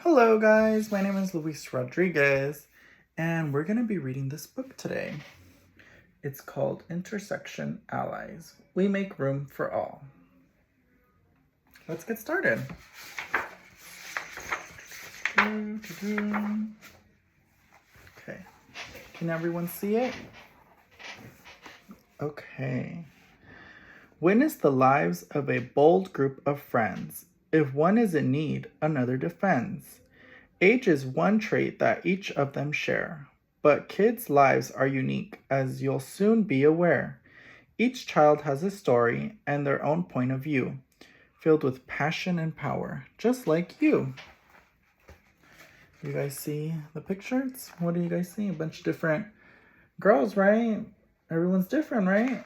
Hello, guys. My name is Luis Rodriguez, and we're going to be reading this book today. It's called Intersection Allies. We Make Room for All. Let's get started. Okay. Can everyone see it? Okay. Witness the lives of a bold group of friends. If one is in need, another defends. Age is one trait that each of them share, but kids' lives are unique, as you'll soon be aware. Each child has a story and their own point of view, filled with passion and power, just like you. You guys see the pictures? What do you guys see? A bunch of different girls, right? Everyone's different, right?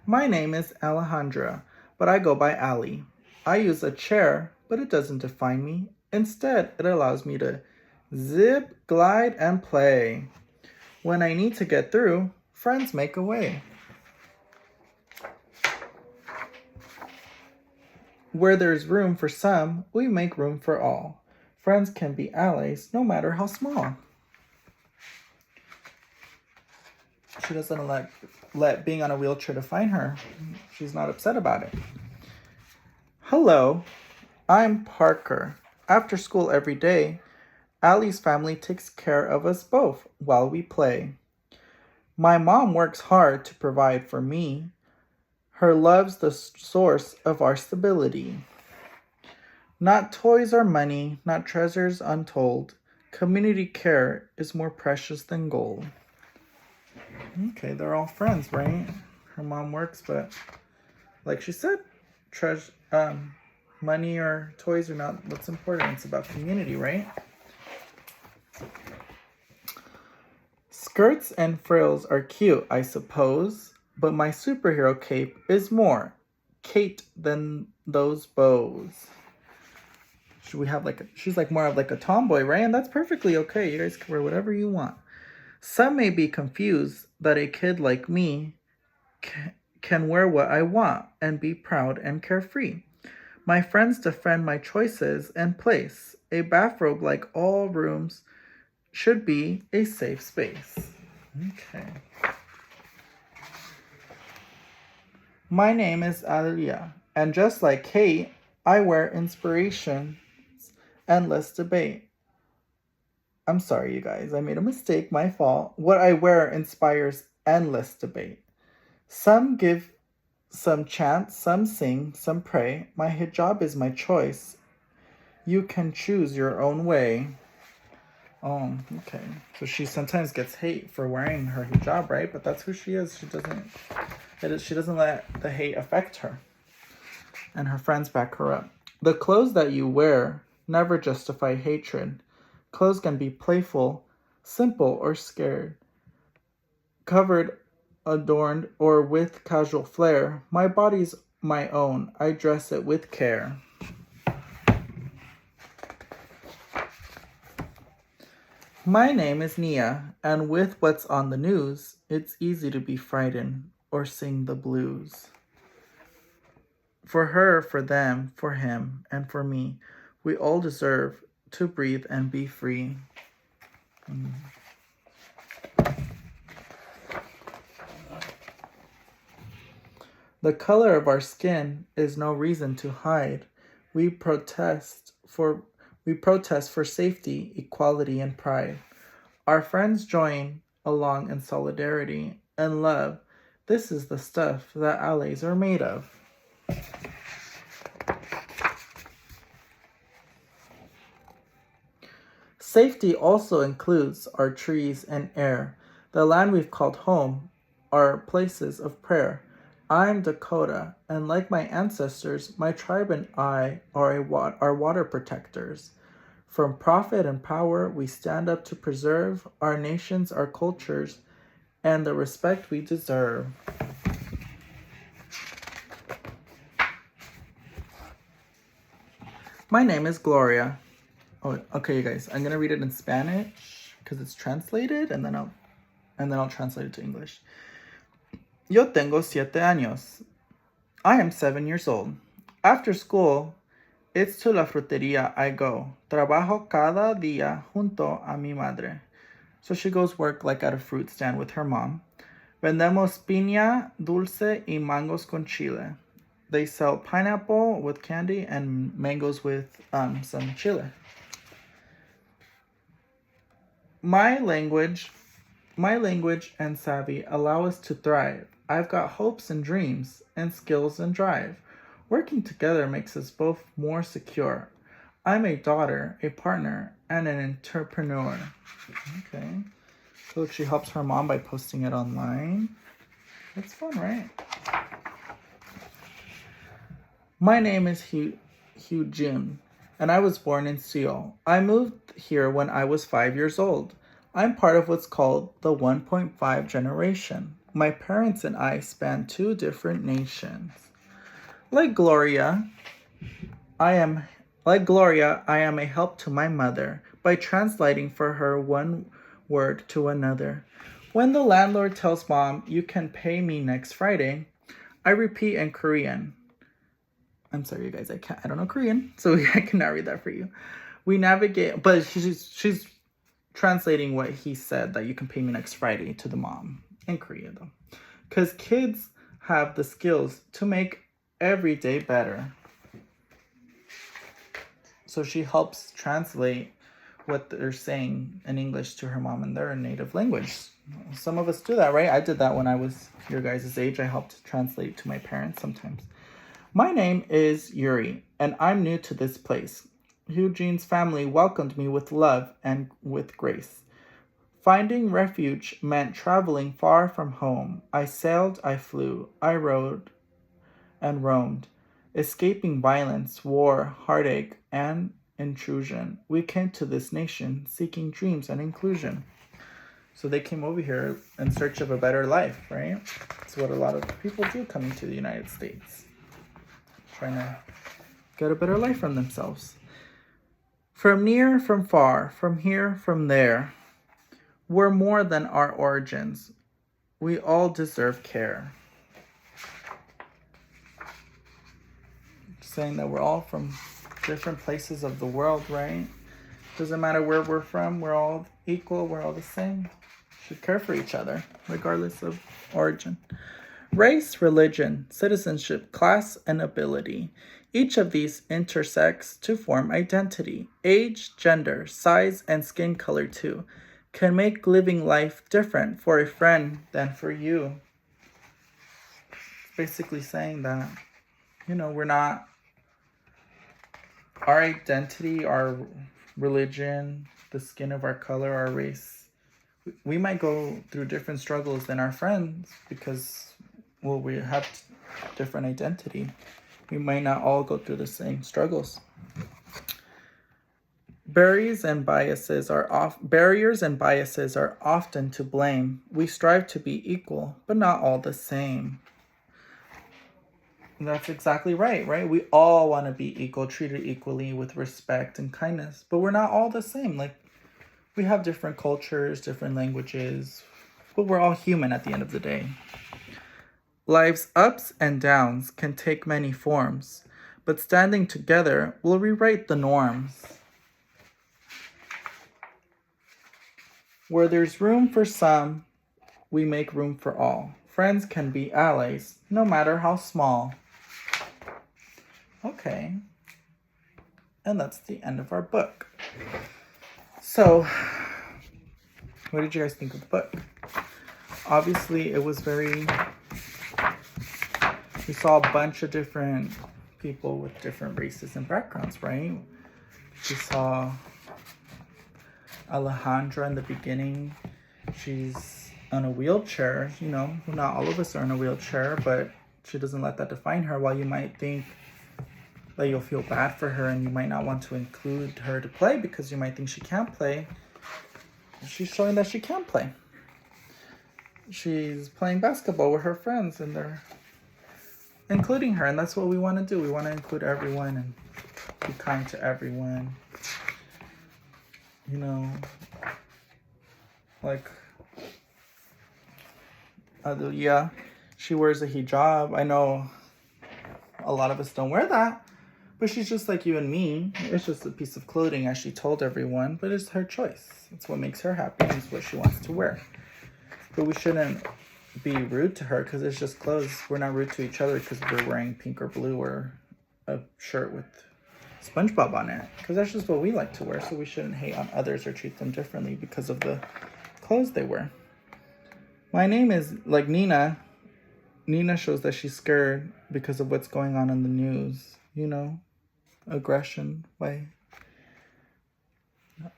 My name is Alejandra, but I go by Allie. I use a chair, but it doesn't define me. Instead, it allows me to zip, glide, and play. When I need to get through, friends make a way. Where there's room for some, we make room for all. Friends can be allies, no matter how small. She doesn't let being on a wheelchair define her. She's not upset about it. Hello, I'm Parker. After school every day, Allie's family takes care of us both while we play. My mom works hard to provide for me. Her love's the source of our stability. Not toys or money, not treasures untold. Community care is more precious than gold. Okay, they're all friends, right? Her mom works, but like she said, money or toys are not what's important. It's about community, right? Skirts and frills are cute, I suppose, but my superhero cape is more Kate than those bows. She's like more of like a tomboy, right? And that's perfectly okay. You guys can wear whatever you want. Some may be confused that a kid like me can wear what I want and be proud and carefree. My friends defend my choices and place. A bathrobe, like all rooms, should be a safe space. Okay. My name is Alia, and just like Kate, I wear inspirations, endless debate. I'm sorry, you guys. I made a mistake. My fault. What I wear inspires endless debate. Some give, some chant, some sing, some pray. My hijab is my choice. You can choose your own way. Oh, okay. So she sometimes gets hate for wearing her hijab, right? But that's who she is. She doesn't let the hate affect her. And her friends back her up. The clothes that you wear never justify hatred. Clothes can be playful, simple, or scared. Covered, adorned, or with casual flair, my body's my own. I dress it with care. My name is Nia, and with what's on the news, it's easy to be frightened or sing the blues. For her, for them, for him, and for me, we all deserve to breathe and be free. The color of our skin is no reason to hide. We protest for safety, equality, and pride. Our friends join along in solidarity and love. This is the stuff that allies are made of. Safety also includes our trees and air. The land we've called home are places of prayer. I'm Dakota, and like my ancestors, my tribe and I are water protectors. From profit and power, we stand up to preserve our nations, our cultures, and the respect we deserve. My name is Gloria. Oh, okay, you guys. I'm gonna read it in Spanish because it's translated, and then I'll translate it to English. Yo tengo 7 años. I am 7 years old. After school, it's to la fruteria I go. Trabajo cada día junto a mi madre. So she goes work like at a fruit stand with her mom. Vendemos piña dulce y mangos con chile. They sell pineapple with candy and mangoes with some chile. My language and savvy allow us to thrive. I've got hopes and dreams, and skills and drive. Working together makes us both more secure. I'm a daughter, a partner, and an entrepreneur. Okay. So she helps her mom by posting it online. That's fun, right? My name is Hugh Jim, and I was born in Seoul. I moved here when I was 5 years old. I'm part of what's called the 1.5 generation. My parents and I span 2 different nations. Like Gloria, I am a help to my mother by translating for her one word to another. When the landlord tells mom, "You can pay me next Friday," I repeat in Korean. I'm sorry, you guys, I don't know Korean, so I cannot read that for you. We navigate, but she's translating what he said, that you can pay me next Friday, to the mom in Korea, though. Because kids have the skills to make every day better. So she helps translate what they're saying in English to her mom in their native language. Some of us do that, right? I did that when I was your guys' age. I helped translate to my parents sometimes. My name is Yuri, and I'm new to this place. Eugene's family welcomed me with love and with grace. Finding refuge meant traveling far from home. I sailed, I flew, I rode and roamed, escaping violence, war, heartache, and intrusion. We came to this nation seeking dreams and inclusion. So they came over here in search of a better life, right? That's what a lot of people do coming to the United States. Trying to get a better life from themselves. From near, from far, from here, from there, we're more than our origins. We all deserve care. Saying that we're all from different places of the world, right? Doesn't matter where we're from, we're all equal, we're all the same. Should care for each other, regardless of origin. Race, religion, citizenship, class, and ability. Each of these intersects to form identity. Age, gender, size, and skin color too can make living life different for a friend than for you. Basically saying that, we're not, our identity, our religion, the skin of our color, our race, we might go through different struggles than our friends because, we have different identity. We might not all go through the same struggles. Barriers and biases are often to blame. We strive to be equal, but not all the same. And that's exactly right? We all want to be equal, treated equally with respect and kindness, but we're not all the same. Like, we have different cultures, different languages, but we're all human at the end of the day. Life's ups and downs can take many forms, but standing together will rewrite the norms. Where there's room for some, we make room for all. Friends can be allies, no matter how small. Okay. And that's the end of our book. So, what did you guys think of the book? Obviously, it was we saw a bunch of different people with different races and backgrounds, right? We saw Alejandra in the beginning. She's on a wheelchair, not all of us are in a wheelchair, but she doesn't let that define her. While you might think that you'll feel bad for her and you might not want to include her to play because you might think she can't play, she's showing that she can play. She's playing basketball with her friends and they're including her, and that's what we want to do. We want to include everyone and be kind to everyone. Like Adelia, she wears a hijab. I know a lot of us don't wear that. But she's just like you and me. It's just a piece of clothing, as she told everyone, but it's her choice. It's what makes her happy. It's what she wants to wear. But we shouldn't be rude to her because it's just clothes. We're not rude to each other because we're wearing pink or blue or a shirt with SpongeBob on it. Because that's just what we like to wear. So we shouldn't hate on others or treat them differently because of the clothes they wear. My name is like Nina. Nina shows that she's scared because of what's going on in the news. You know, aggression by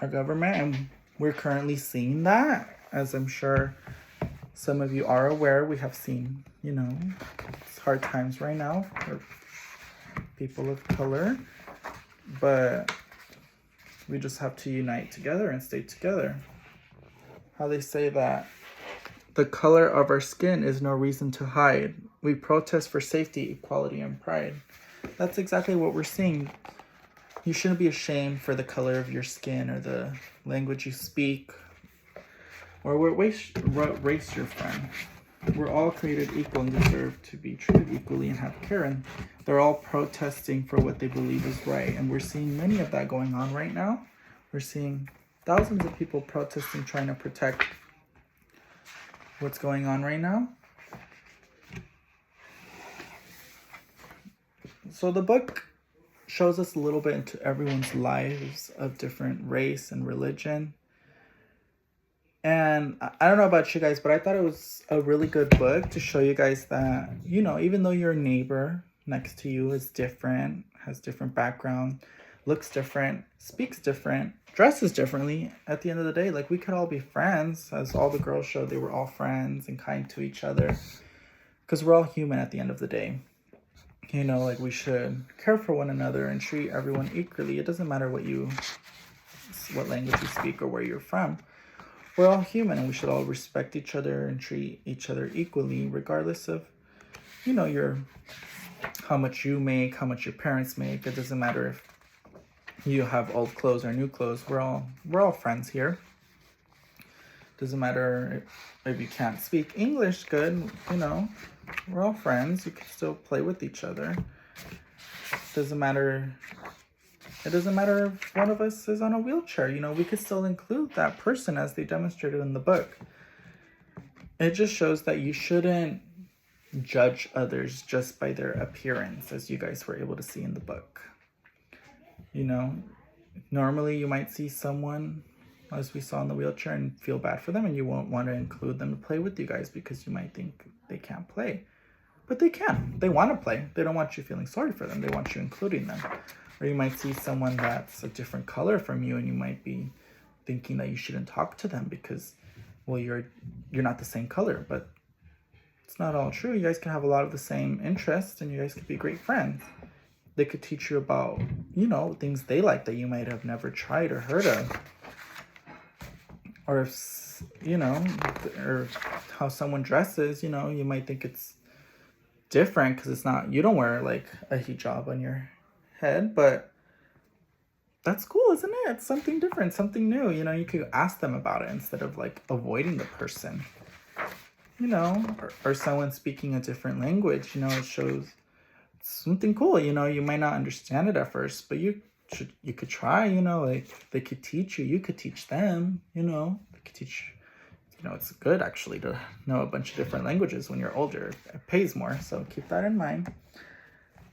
our government. And we're currently seeing that, as I'm sure some of you are aware. We have seen, you know, it's hard times right now for people of color. But we just have to unite together and stay together. How they say that the color of our skin is no reason to hide. We protest for safety, equality, and pride. That's exactly what we're seeing. You shouldn't be ashamed for the color of your skin or the language you speak or what race you're from. We're all created equal and deserve to be treated equally and have care. And they're all protesting for what they believe is right. And we're seeing many of that going on right now. We're seeing thousands of people protesting, trying to protect what's going on right now. So the book shows us a little bit into everyone's lives of different race and religion. And I don't know about you guys, but I thought it was a really good book to show you guys that, you know, even though your neighbor next to you is different, has different background, looks different, speaks different, dresses differently, at the end of the day, like, we could all be friends. As all the girls showed, they were all friends and kind to each other because we're all human at the end of the day. You know, like, we should care for one another and treat everyone equally. It doesn't matter what language you speak or where you're from. We're all human and we should all respect each other and treat each other equally, regardless of, you know, how much you make, how much your parents make. It doesn't matter if you have old clothes or new clothes. We're all friends here. Doesn't matter if you can't speak English good, you know, we're all friends. You can still play with each other. It doesn't matter if one of us is on a wheelchair, you know, we could still include that person as they demonstrated in the book. It just shows that you shouldn't judge others just by their appearance, as you guys were able to see in the book. You know, normally you might see someone, as we saw in the wheelchair, and feel bad for them, and you won't want to include them to play with you guys because you might think they can't play. But they can. They want to play. They don't want you feeling sorry for them. They want you including them. Or you might see someone that's a different color from you, and you might be thinking that you shouldn't talk to them because, well, you're not the same color. But it's not all true. You guys can have a lot of the same interests, and you guys could be great friends. They could teach you about, you know, things they like that you might have never tried or heard of. Or if, you know, or how someone dresses, you know, you might think it's different because it's not, you don't wear like a hijab on your head, but that's cool, isn't it? It's something different, something new. You know, you could ask them about it instead of like avoiding the person, you know, or someone speaking a different language. You know, it shows something cool. You know, you might not understand it at first, but you could try. You know, like, they could teach you, you could teach them. You know, they could teach. You know, it's good actually to know a bunch of different languages when you're older. It pays more, so keep that in mind.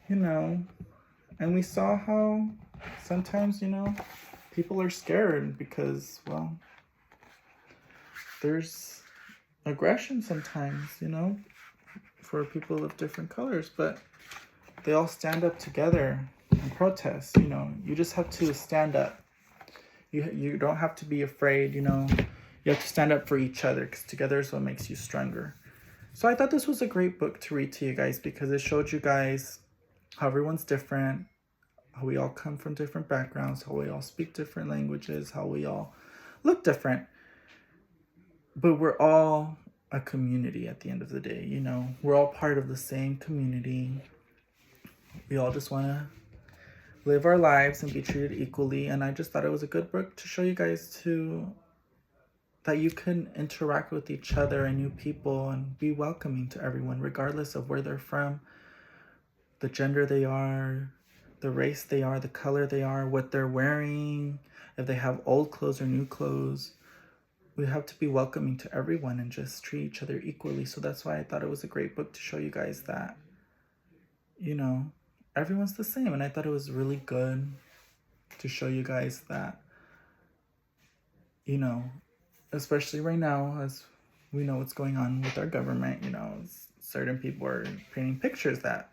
You know, and we saw how sometimes, you know, people are scared because, well, there's aggression sometimes, you know, for people of different colors, but they all stand up together and protest. You know, you just have to stand up. You don't have to be afraid, you know. You have to stand up for each other because together is what makes you stronger. So I thought this was a great book to read to you guys because it showed you guys how everyone's different, how we all come from different backgrounds, how we all speak different languages, how we all look different. But we're all a community at the end of the day, you know. We're all part of the same community. We all just want to live our lives and be treated equally. And I just thought it was a good book to show you guys that you can interact with each other and new people and be welcoming to everyone, regardless of where they're from, the gender they are, the race they are, the color they are, what they're wearing, if they have old clothes or new clothes. We have to be welcoming to everyone and just treat each other equally. So that's why I thought it was a great book to show you guys that, you know, everyone's the same. And I thought it was really good to show you guys that, you know, especially right now, as we know what's going on with our government, you know, certain people are painting pictures that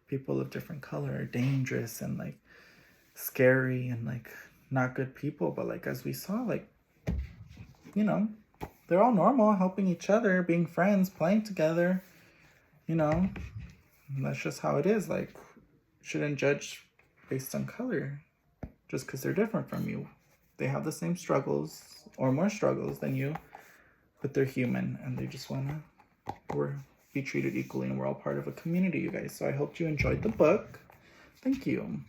people of different color are dangerous and like scary and like not good people. But like, as we saw, like, you know, they're all normal, helping each other, being friends, playing together, you know. And that's just how it is. Like, shouldn't judge based on color just because they're different from you. They have the same struggles or more struggles than you, but they're human and they just want to be treated equally, and we're all part of a community, you guys. So I hope you enjoyed the book. Thank you.